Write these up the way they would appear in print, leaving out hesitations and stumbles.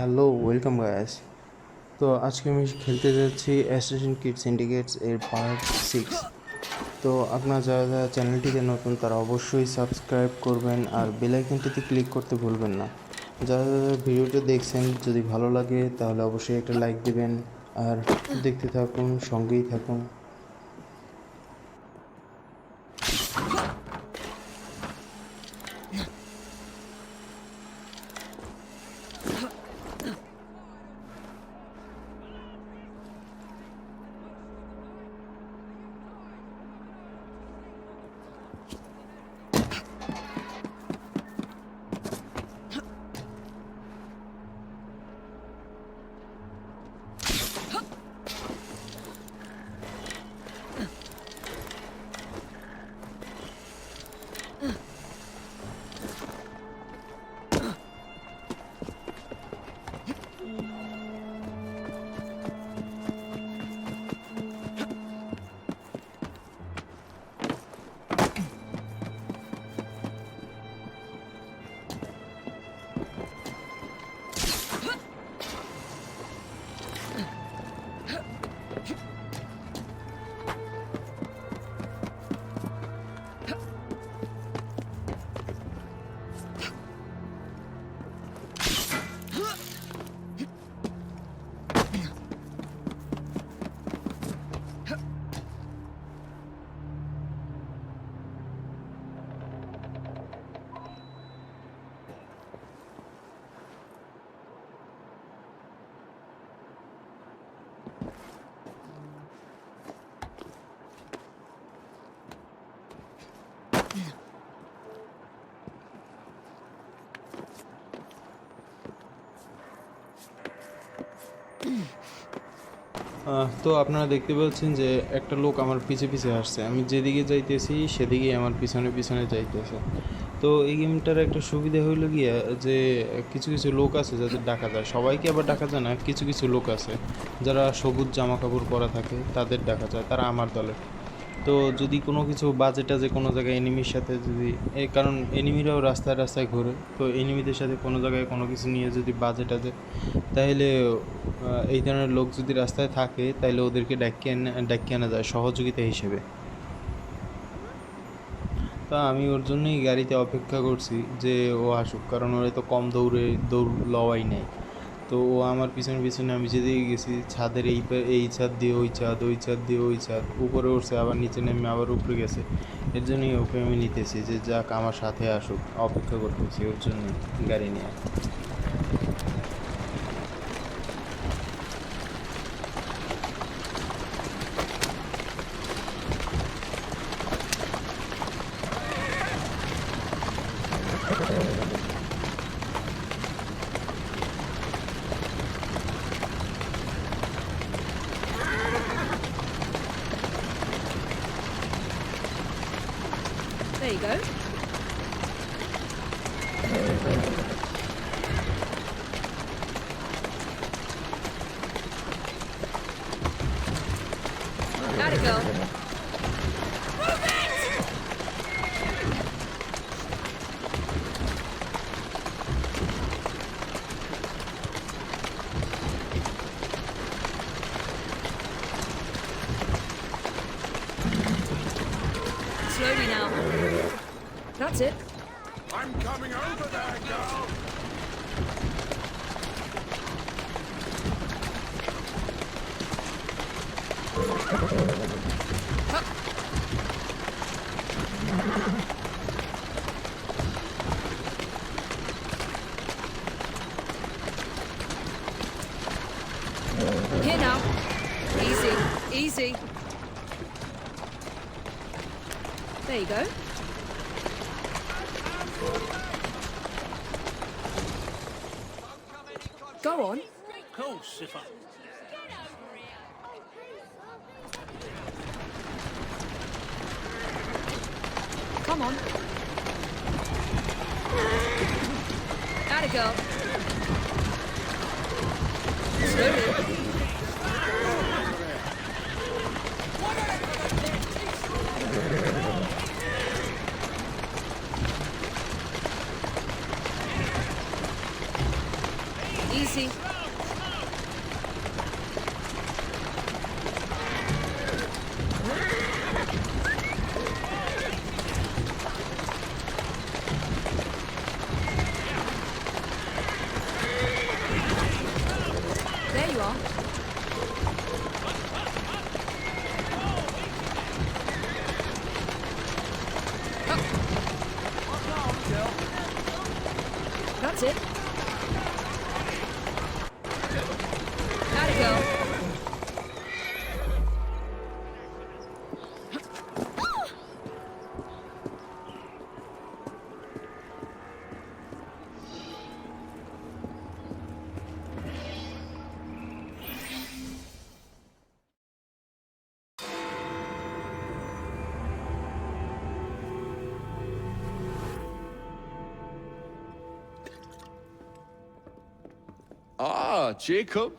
Hello welcome guys. তো আজকে আমি খেলতে যাচ্ছি অ্যাসাসিন ক্রিড সিন্ডিকেটস এর পার্ট 6। তো আপনারা যারা যারা চ্যানেলটিতে নতুন তারা অবশ্যই সাবস্ক্রাইব করবেন আর বেল আইকনটিতে ক্লিক করতে ভুলবেন না। যারা যারা ভিডিওটা দেখছেন যদি ভালো লাগে তাহলে অবশ্যই একটা লাইক দিবেন আর দেখতে থাকুন, সঙ্গেই থাকুন। তো আপনারা দেখতে পাচ্ছেন যে একটা লোক আমার পিছে পিছে আসছে, আমি যেদিকে যাইতেছি সেদিকেই আমার পিছনে পিছনে যাইতেছে। তো এই গেমটার একটা সুবিধা হইলো গিয়া যে কিছু কিছু লোক আছে যাদের ডাকা যায়, সবাইকে আবার ডাকা যায় না। কিছু কিছু লোক আছে যারা সবুজ জামা কাপড় পরা থাকে, তাদের ডাকা যায়, তারা আমার দলের। তো যদি কোনো কিছু বাজে টাজে কোনো জায়গায় এনিমির সাথে যদি কারণ এনিমিরাও রাস্তায় রাস্তায় ঘোরে, তো এনিমিদের সাথে কোনো জায়গায় কোনো কিছু নিয়ে যদি বাজে টাজে, তাহলে এই ধরনের লোক যদি রাস্তায় থাকে তাহলে ওদেরকে ডাকিয়ে আনা যায় সহযোগিতা হিসেবে। তা আমি ওর জন্যই গাড়িতে অপেক্ষা করছি যে ও আসুক, কারণ ওরা তো কম দৌড় লওয়াই নেই। তো ও আমার পিছনে পিছনে, আমি যেদিকে গেছি ছাদের এই ছাদ দিয়ে ওই ছাদ, ওই ছাদ দিয়ে ওই ছাদ, উপরে উঠছে আবার নিচে নেমে আবার উপরে গেছে। এর জন্যই ওকে আমি নিতেছি যে যাক আমার সাথে আসুক, অপেক্ষা করতেছি ওর জন্য গাড়ি নিয়ে। There you go. Gotta go. Slowly now. That's it. I'm coming over there, girl! Here now. Easy, easy. There you go. Go on. Of course, if I... Come on. Atta girl. Slowly. Easy. There you are. That's it. Gotta go. Ah, Jacob,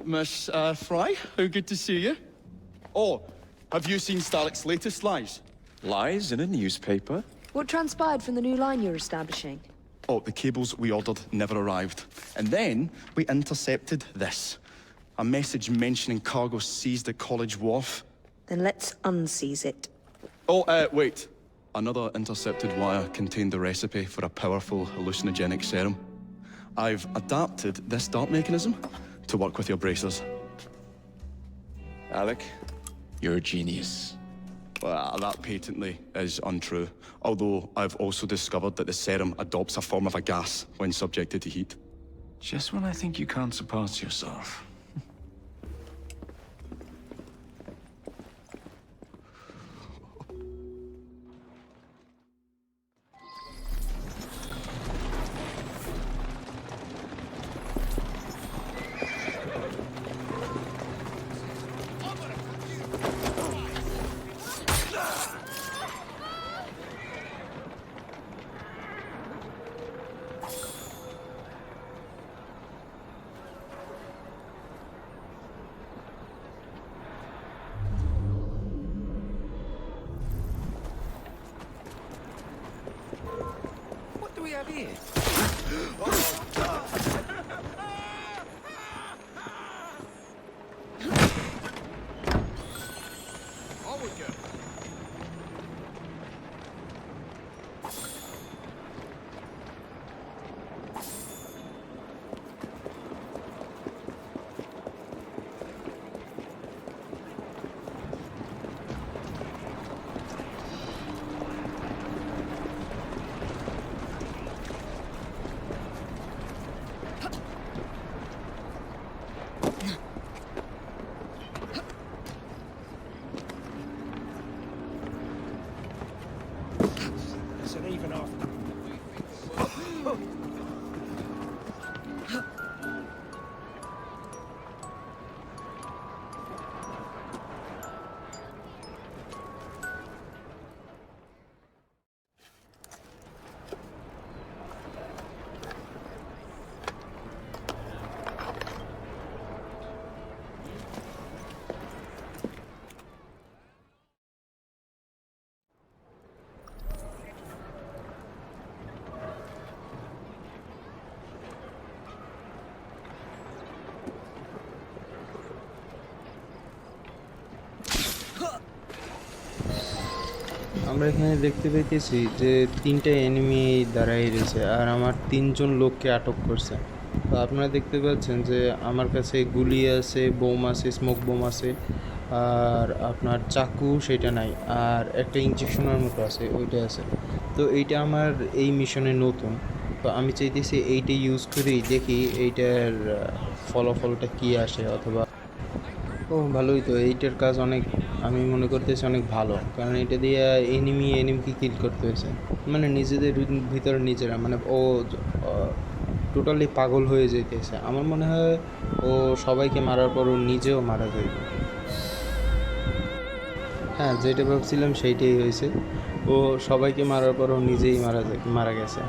Miss Fry, how good to see you. Oh, have you seen Starlick's latest lies? Lies in a newspaper? What transpired from the new line you're establishing? Oh, the cables we ordered never arrived. And then we intercepted this. A message mentioning cargo seized at College Wharf. Then let's unseize it. Oh, wait. Another intercepted wire contained the recipe for a powerful hallucinogenic serum. I've adapted this dart mechanism to work with your bracers. Alec, you're a genius. Well, that patently is untrue. Although I've also discovered that the serum adopts a form of a gas when subjected to heat. Just when I think you can't surpass yourself. What do we have here? On we go. It's an even off. আমরা এখানে দেখতে পেতেছি যে তিনটে enemy দাঁড়াই রয়েছে আর আমার তিনজন লোককে আটক করছে। তো আপনারা দেখতে পাচ্ছেন যে আমার কাছে গুলি আছে, বোম আছে, স্মোক বোম আছে, আর আপনার চাকু সেটা নাই, আর একটা ইঞ্জেকশনের মতো আছে, ওইটা আছে। তো এইটা আমার এই মিশনে নতুন, তো আমি চাইতেছি এইটা ইউজ করেই দেখি এইটার ফলাফলটা কী আসে। অথবা ও ভালোই তো, এইটার কাজ অনেক, আমি মনে করতেছি অনেক ভালো, কারণ এটা দিয়ে এনিমিকে কিল করতে হয়েছে, মানে নিজেদের ভিতরে নিজেরা, মানে ও টোটালি পাগল হয়ে যেতেছে। আমার মনে হয় ও সবাইকে মারার পর ও নিজেও মারা যাবে। হ্যাঁ, যেটা ভাবছিলাম সেইটাই হয়েছে, ও সবাইকে মারার পর ও নিজেই মারা গেছে।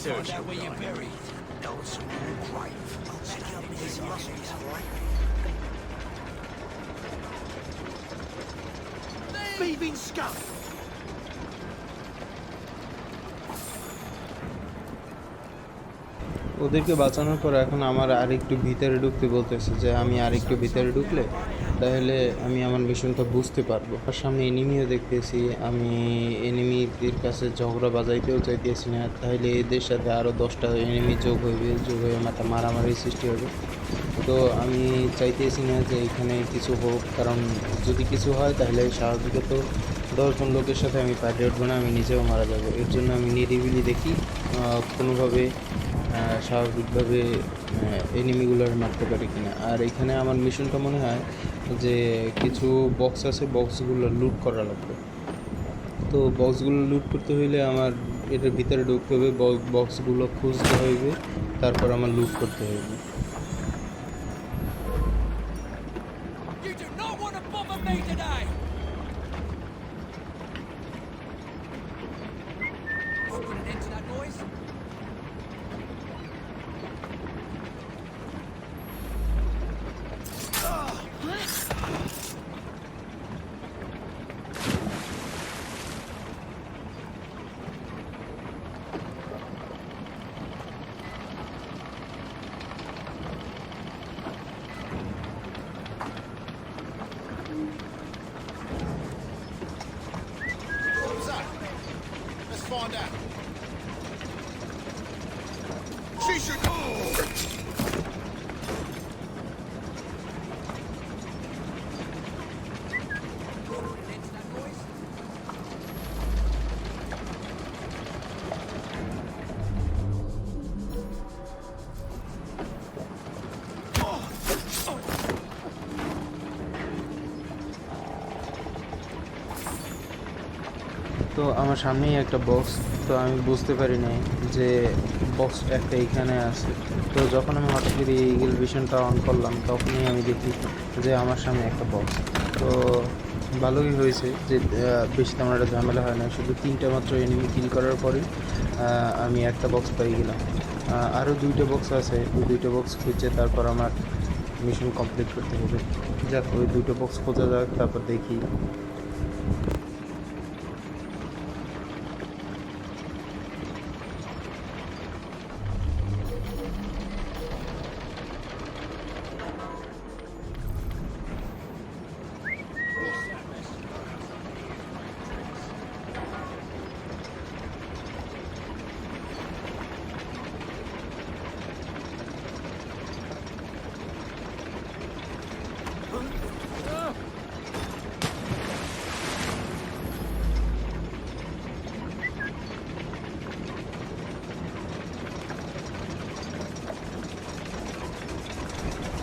Find out where you're buried. Go to some more grave. This must be right. Thieving scum! ওদেরকে বাঁচানোর পর এখন আমার আরেকটু ভিতরে ঢুকতে বলতেছে, যে আমি আরেকটু ভিতরে ঢুকলে তাহলে আমি আমার মিশনটা বুঝতে পারবো। আর সামনে এনিমিও দেখতেছি, আমি এনিমিদের কাছে ঝগড়া বাজাইতেও চাইতেছি না, তাহলে এদের সাথে আরও 10টা এনিমি যোগ হয়ে মাথা মারামারি সৃষ্টি হবে। তো আমি চাইতেছি না যে এখানে কিছু হোক, কারণ যদি কিছু হয় তাহলে স্বাভাবিকত 10জন লোকের সাথে আমি পার্টি উঠবো না, আমি নিজেও মারা যাবো। এর জন্য আমি নিরিবিলি দেখি কোনোভাবে স্বাভাবিকভাবে এনিমিগুলোর মারতে পারি কিনা। আর এখানে আমার মিশনটা মনে হয় যে কিছু বক্স আছে, বক্সগুলো লুট করা লাগবে। তো বক্সগুলো লুট করতে হইলে আমার এটার ভিতরে ঢুকতে হবে, বক্সগুলো খুঁজতে হইবে, তারপর আমার লুট করতে হইবে। You do not want to bother me today! I'll put an end to that noise. What's up? Let's find out. She should. Put an end to that noise. তো আমার সামনেই একটা বক্স, তো আমি বুঝতে পারি নাই যে বক্স একটা এইখানে আছে। তো যখন আমি হঠাৎ করে ইগল ভিশনটা অন করলাম, তখনই আমি দেখি যে আমার সামনে একটা বক্স। তো ভালোই হয়েছে যে বেশি তেমন একটা ঝামেলা হয় না, শুধু 3টা মাত্র এনিমি কিল করার পরেই আমি একটা বক্স পেয়ে গেলাম। আরও 2টা বক্স আছে, ওই 2টা বক্স খুঁজছে তারপর আমার মিশন কমপ্লিট করতে হবে। যাক, ওই 2টো বক্স খোঁজা যাক, তারপর দেখি।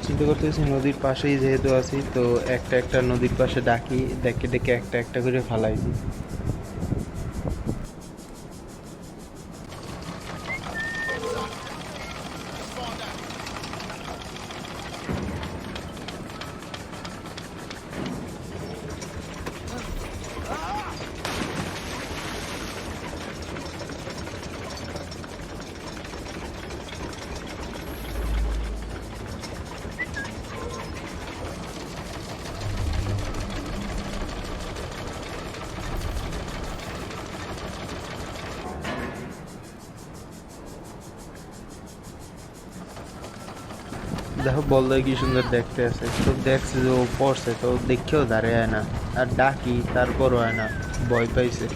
চিন্তা করতেছি নদীর পাশেই যেহেতু আছি, তো একটা নদীর পাশে ডাকি, ডেকে ডেকে একটা করে ফালাই দিই। দেখো বলদা কি সুন্দর দেখতে আছে, তো দেখছে যে ও পড়ছে, তো দেখেও দাঁড়ায় না, আর ডাকি তারপরও হয় না, ভয় পাইছে।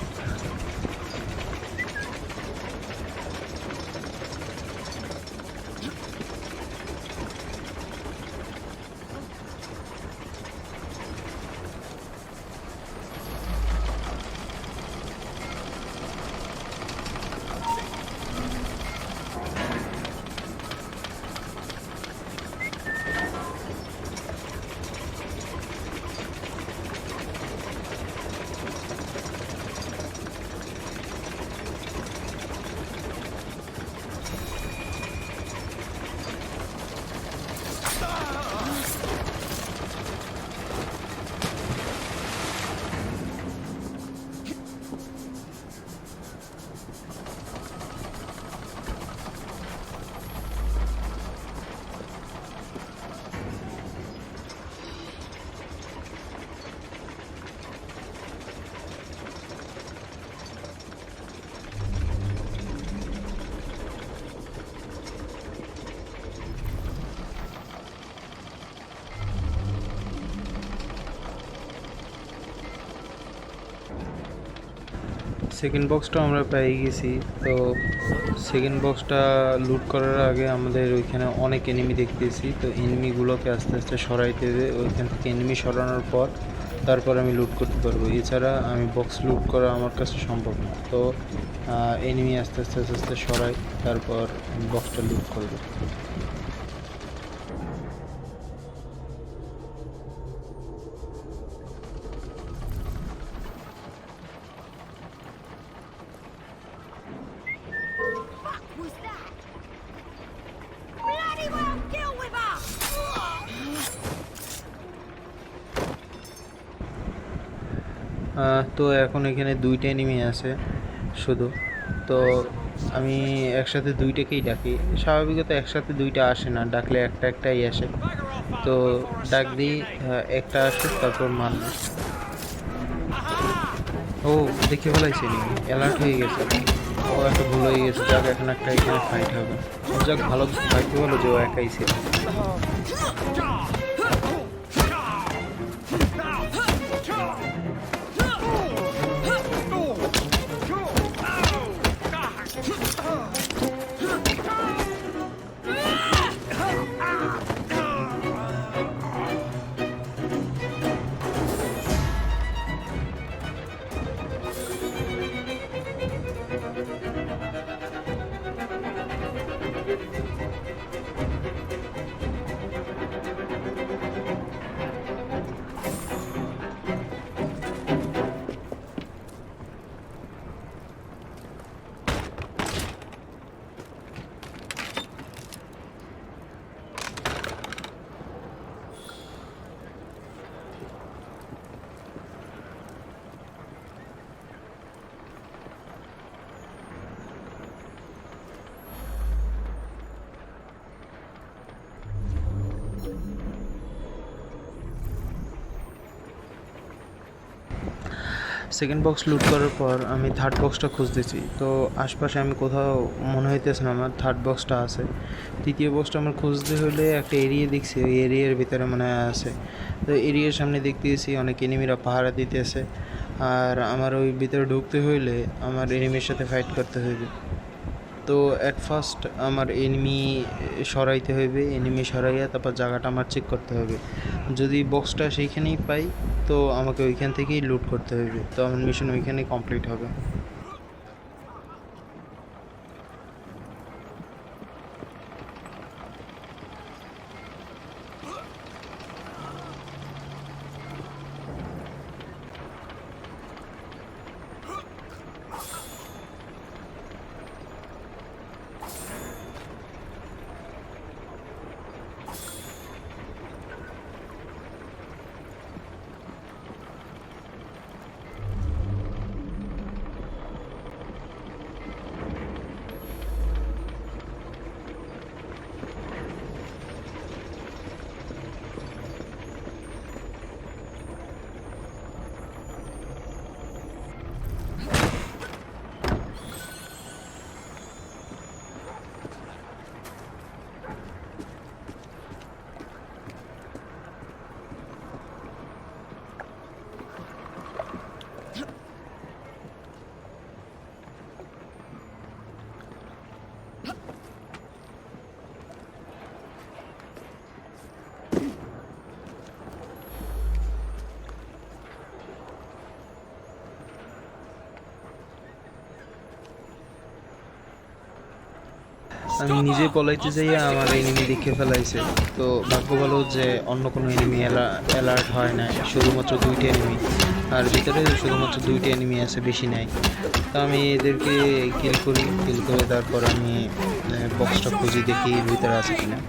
সেকেন্ড বক্সটা আমরা পেয়ে গেছি। তো সেকেন্ড বক্সটা লুট করার আগে আমাদের ওইখানে অনেক এনিমি দেখতেছি, তো এনিমিগুলোকে আস্তে আস্তে সরাইতে হবে। ওইখান থেকে এনিমি সরানোর পর তারপর আমি লুট করতে পারবো, এছাড়া আমি বক্স লুট করা আমার কাছে সম্ভব না। তো এনিমি আস্তে আস্তে আস্তে আস্তে সরাই, তারপর বক্সটা লুট করবো। Was that? Bloody well kill with us! তো এখন এখানে দুইটা এনিমি আছে শুধু। তো আমি একসাথে দুইটাকেই ডাকি। স্বাভাবিকত একসাথে দুইটা আসে না, ডাকলে একটা একটাই আসে। তো ডাক দিই, একটা আসে, তারপর মারল। ও দেখে ফেলাইছে এনিমি, অ্যালার্ট হয়ে গেছে। ও একটা ভুল হয়ে গেছে, যাক এখন একটা এখানে ফাইট হবে। যাক ভালো ফাইট হলো যে ও একাই ছিল। সেকেন্ড বক্স লুট করার পর আমি থার্ড বক্সটা খুঁজতেছি। তো আশপাশে আমি কোথাও মনে হইতেছে না আমার থার্ড বক্সটা আছে। তৃতীয় বক্সটা আমার খুঁজতে হলে একটা এরিয়া দেখছি, ওই এরিয়ার ভিতরে মনে হয় আছে। তো এরিয়ার সামনে দেখতেছি অনেক এনিমিরা পাহারা দিতেছে, আর আমার ওই ভিতরে ঢুকতে হইলে আমার এনিমির সাথে ফাইট করতে হইবে। তো অ্যাট ফার্স্ট আমার এনিমি সরাইতে হইবে, এনিমি সরাইয়া তারপর জায়গাটা আমার চেক করতে হবে। যদি বক্সটা সেইখানেই পাই তো আমাকে ওইখান থেকেই লুট করতে হইবে, তো আমার মিশন ওইখানেই কমপ্লিট হবে। আমি নিজে পলাইতে যাইয়া আমার এনিমি দেখে ফেলাইছে। তো ভাগ্য ভালো যে অন্য কোনো এনিমি অ্যালার্ট হয় না, শুধুমাত্র দুইটা এনিমি, আর ভিতরে শুধুমাত্র দুইটা এনিমি আছে, বেশি নাই। তো আমি এদেরকে কিল করে তারপর আমি বক্সটা খুঁজি, দেখি এর ভিতরে আছে কিনা।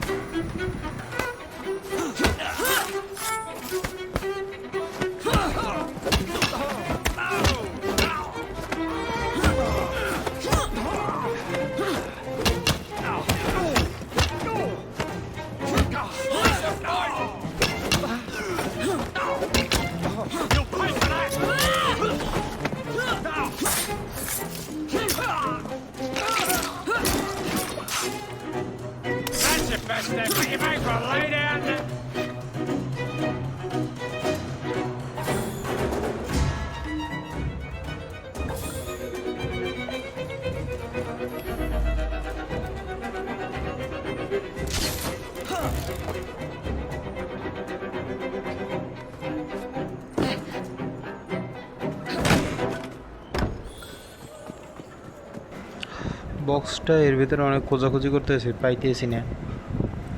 বক্সটা এর ভিতরে অনেক খোঁজাখুঁজি করতেছি, পাইতেছি না।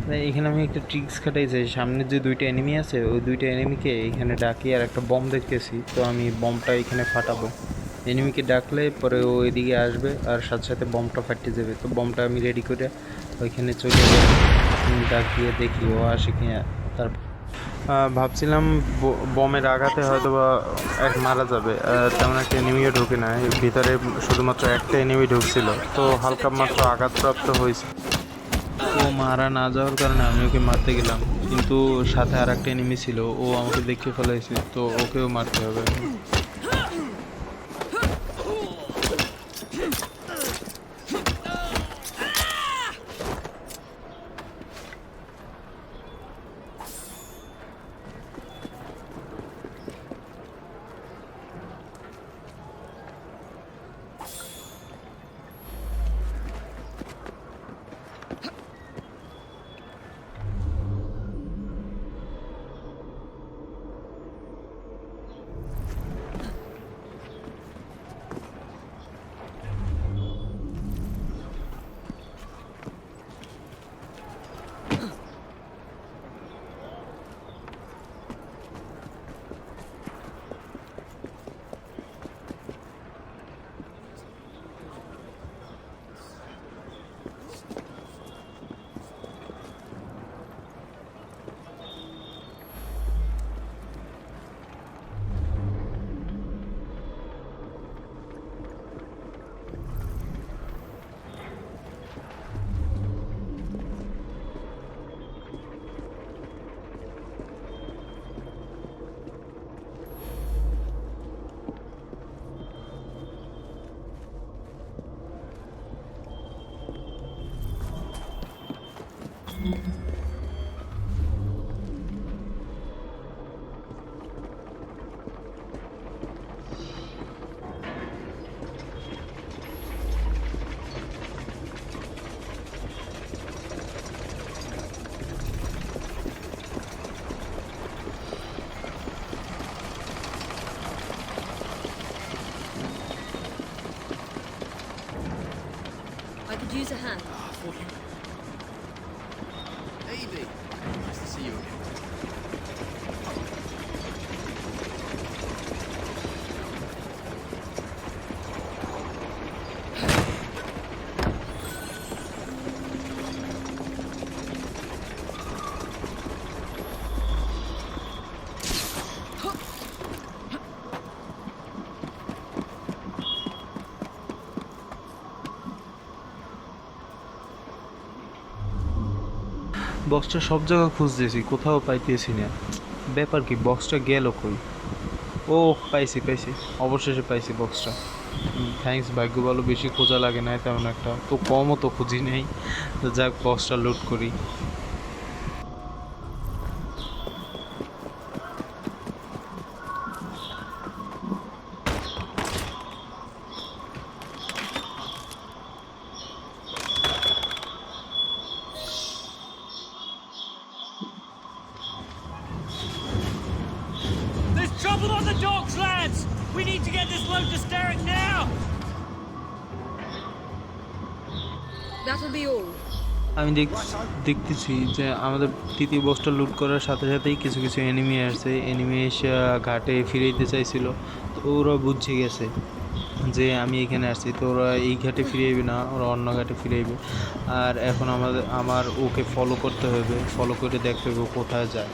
তাই এখানে আমি একটা ট্রিক্স খাটাইছি, সামনে যে দুইটা এনিমি আছে ওই দুইটা এনিমিকে এখানে ডাকি, আর একটা বম দেখতেছি, তো আমি বমটা এখানে ফাটাবো। এনিমিকে ডাকলে পরে ও এদিকে আসবে আর সাথে সাথে বমটা ফাটতে যাবে। তো বমটা আমি রেডি করে ওইখানে চলে যাই, ডাকিয়ে দেখি ও আসে কিনা। তারপর ভাবছিলাম বমের আঘাতে হয়তো বা এক মারা যাবে, তেমন একটা এনিমিও ঢুকে না, এর ভিতরে শুধুমাত্র একটা এনিমি ঢুকছিল, তো হালকা মাত্র আঘাতপ্রাপ্ত হয়েছে। ও মারা না যাওয়ার কারণে আমি ওকে মারতে গেলাম, কিন্তু সাথে আর একটা এনিমি ছিল, ও আমাকে দেখে ফেলাইছে, তো ওকেও মারতে হবে। I could use a hand. Evie. Nice to see you again. বক্সটা সব জায়গা খুঁজতেছি, কোথাও পাইতেছি না। ব্যাপার কি, বক্সটা গেল কই? ও পাইছি, অবশেষে পাইছি বক্সটা। থ্যাঙ্কস, ভাগ্য ভালো, বেশি খোঁজা লাগে না তেমন একটা, তো কমও তো খুঁজি নেই। তো যাক, বক্সটা লোড করি। There's trouble on the docks, lads! We need to get this load to Sterrick now! That'll be all. আমি দেখতেছি যে আমাদের তৃতীয় বক্সটা লুট করার সাথে সাথেই কিছু কিছু এনিমি আসছে। এনিমি এসে ঘাটে ফিরে দিতে চাইছিল, তো ওরা বুঝে গেছে যে আমি এখানে আসছি, তো ওরা এই ঘাটে ফিরে যাবে না, ওরা অন্য ঘাটে ফিরে যাবে। আর এখন আমার ওকে ফলো করতে হবে, ফলো করে দেখতে হবে ও কোথায় যায়।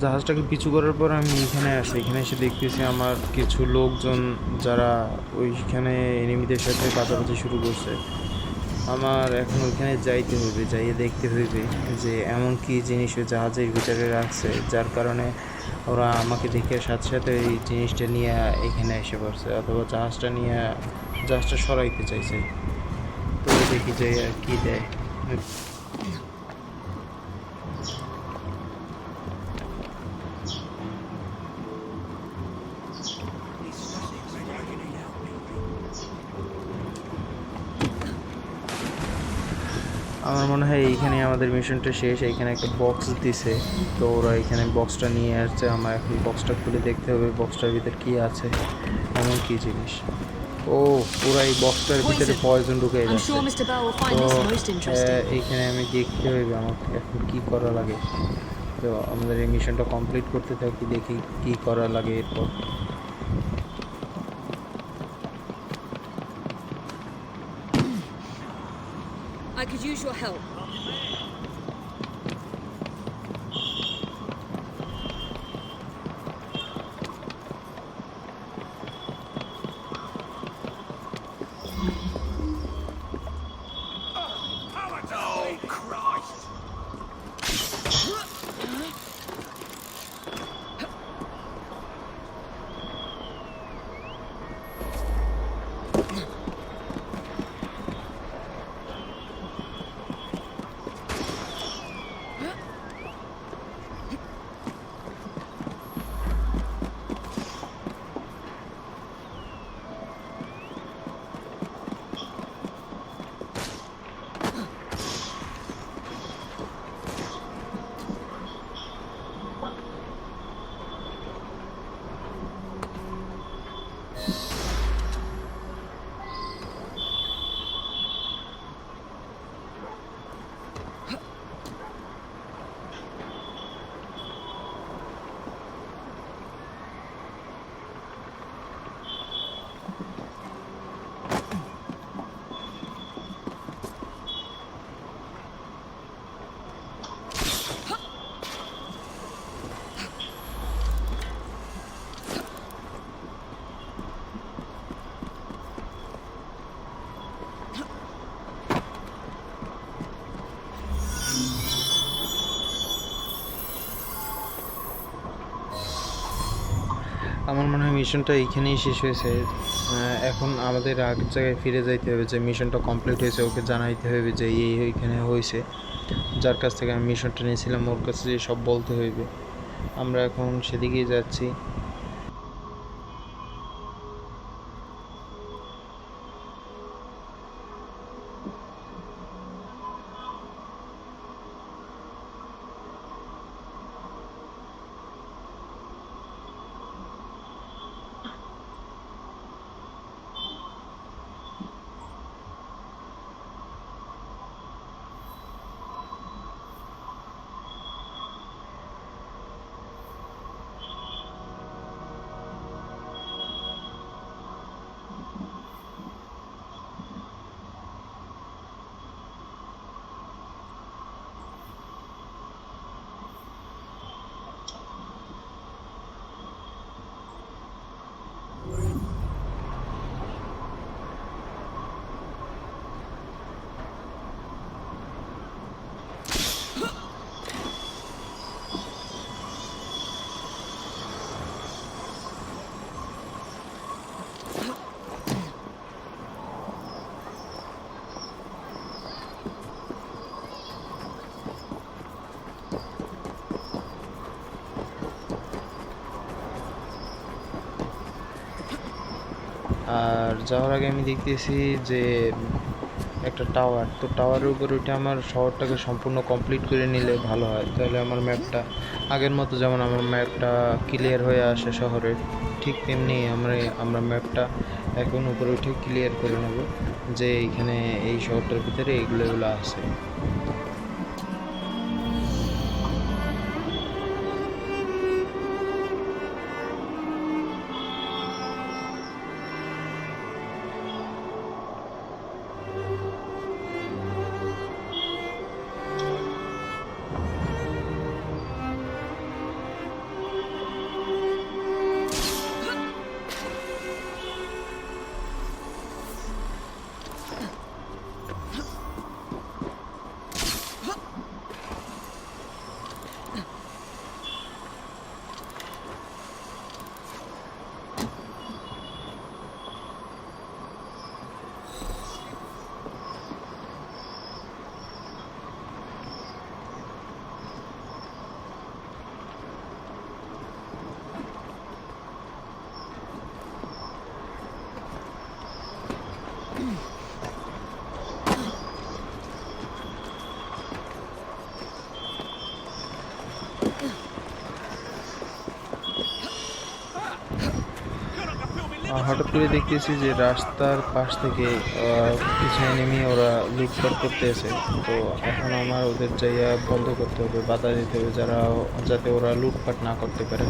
জাহাজটাকে পিছু করার পর আমি এখানে আসি। এখানে এসে দেখতেছি আমার কিছু লোকজন যারা ওইখানে এনিমিদের সাথে কাটাকাটি শুরু করছে। আমার এখন ওইখানে যাইতে হবে, যাইয়ে দেখতে হইবে যে এমন কি জিনিস ওই জাহাজের ভিতরে রাখছে যার কারণে ওরা আমাকে দেখে সাথে সাথে এই জিনিসটা নিয়ে এখানে এসে পড়ছে, অথবা জাহাজটা সরাইতে চাইছে। তো দেখি যে আর কি দেয়। আমার মনে হয় এইখানে আমাদের মিশনটা শেষ। এইখানে একটা বক্স দিছে, তো ওরা এখানে বক্সটা নিয়ে আসছে। আমার এখন বক্সটা খুলে দেখতে হবে বক্সটার ভিতর কি আছে, এমন কি জিনিস। ও, ওরা এই বক্সটার ভিতরে পয়জন ঢুকে I'm যাচ্ছে। sure Mr. Bell will find তো this most interesting. এইখানে আমি দেখতে হইবে আমাকে এখন কি করা লাগে। তো আমাদের এই মিশনটা কমপ্লিট করতে থাকি, দেখি কি করা লাগে এরপর। I could use your help. Oh, Christ! আমার মনে হয় মিশনটা এইখানেই শেষ হয়েছে। এখন আমাদের আগের জায়গায় ফিরে যাইতে হবে, যে মিশনটা কমপ্লিট হয়েছে ওকে জানাইতে হবে যে এই এইখানে হয়েছে। যার কাছ থেকে আমি মিশনটা নিয়েছিলাম ওর কাছে সব বলতে হইবে। আমরা এখন সেদিকেই যাচ্ছি। আর যাওয়ার আগে আমি দেখতেছি যে একটা টাওয়ার, তো টাওয়ারের উপর ওইটা আমার শহরটাকে সম্পূর্ণ কমপ্লিট করে নিলে ভালো হয়। তাহলে আমার ম্যাপটা আগের মতো, যেমন আমার ম্যাপটা ক্লিয়ার হয়ে আসে শহরের, ঠিক তেমনি আমরা ম্যাপটা এখন উপরে উঠে ক্লিয়ার করে নেব যে এইখানে এই শহরটার ভিতরে এগুলো আছে। হঠাৎ করে দেখতেছি যে রাস্তার পাশ থেকে কিছু এনিমি ওরা লুটপাট করতেছে। তো এখন আমার ওদের যাইয়া বন্ধ করতে হবে, বাধা দিতে হবে, যাতে ওরা লুটপাট না করতে পারে।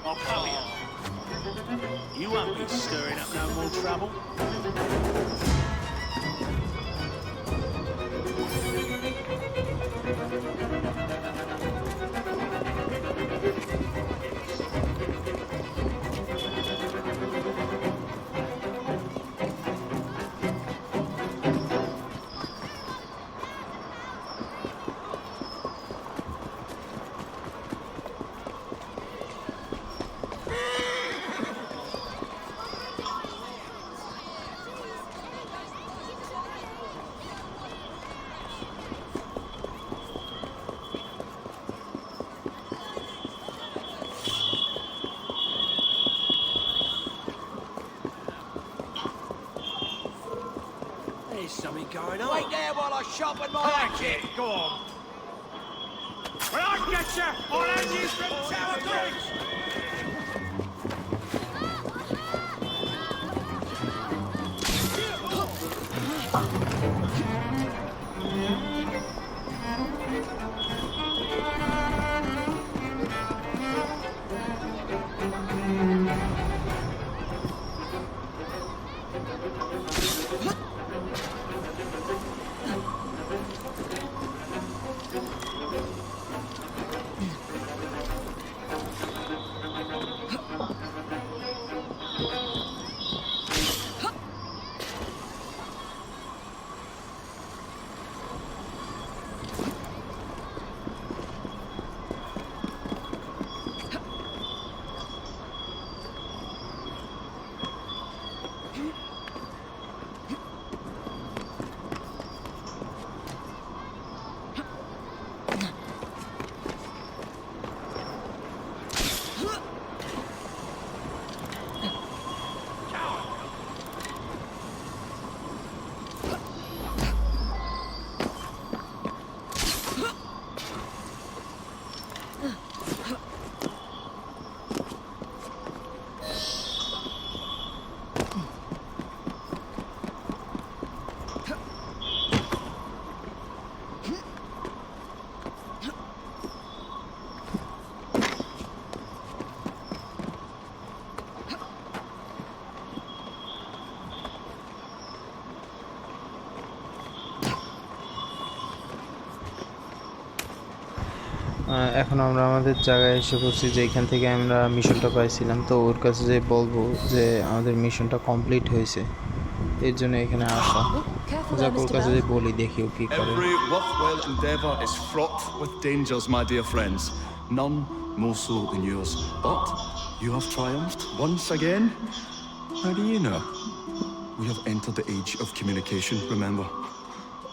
I'll come here. You won't be stirring up no more trouble. There's something going on. Wait there while I sharpen my hatchet. Go on. When I get you, I'll hand you from Tower Bridge. এখন আমরা আমাদের জায়গায় এসে পড়ছি, যেখান থেকে আমরা মিশনটা পাইছিলাম। তো ওর কাছে যে বলবো যে আমাদের মিশনটা কমপ্লিট হয়েছে, এর জন্য এখানে আসা। Careful যাক, there, ওর Mr. কাছে Bell. যে বলি, দেখি ও কি করে। Every worthwhile endeavour is fraught with dangers, my dear friends. None more so than yours. But you have triumphed once again. How do you know? We have entered the age of communication, remember.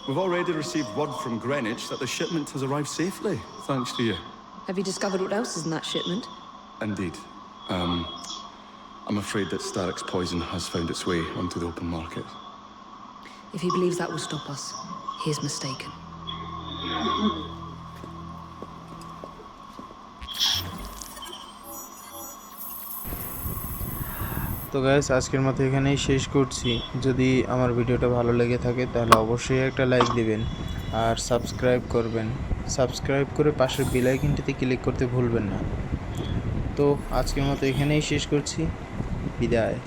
We've already received word from Greenwich that the shipment has arrived safely, thanks to you. Have you discovered what else is in that shipment? Indeed. I'm afraid that Starrick's poison has found its way onto the open market. If he believes that will stop us, he is mistaken. তো guys, আজকের মতো এখানেই শেষ করছি। যদি আমার ভিডিওটা ভালো লেগে থাকে তাহলে অবশ্যই একটা লাইক দিবেন আর সাবস্ক্রাইব করবেন। সাবস্ক্রাইব করে পাশের বেল আইকনটিতে ক্লিক করতে ভুলবেন না। তো আজকের মতো এখানেই শেষ করছি। বিদায়।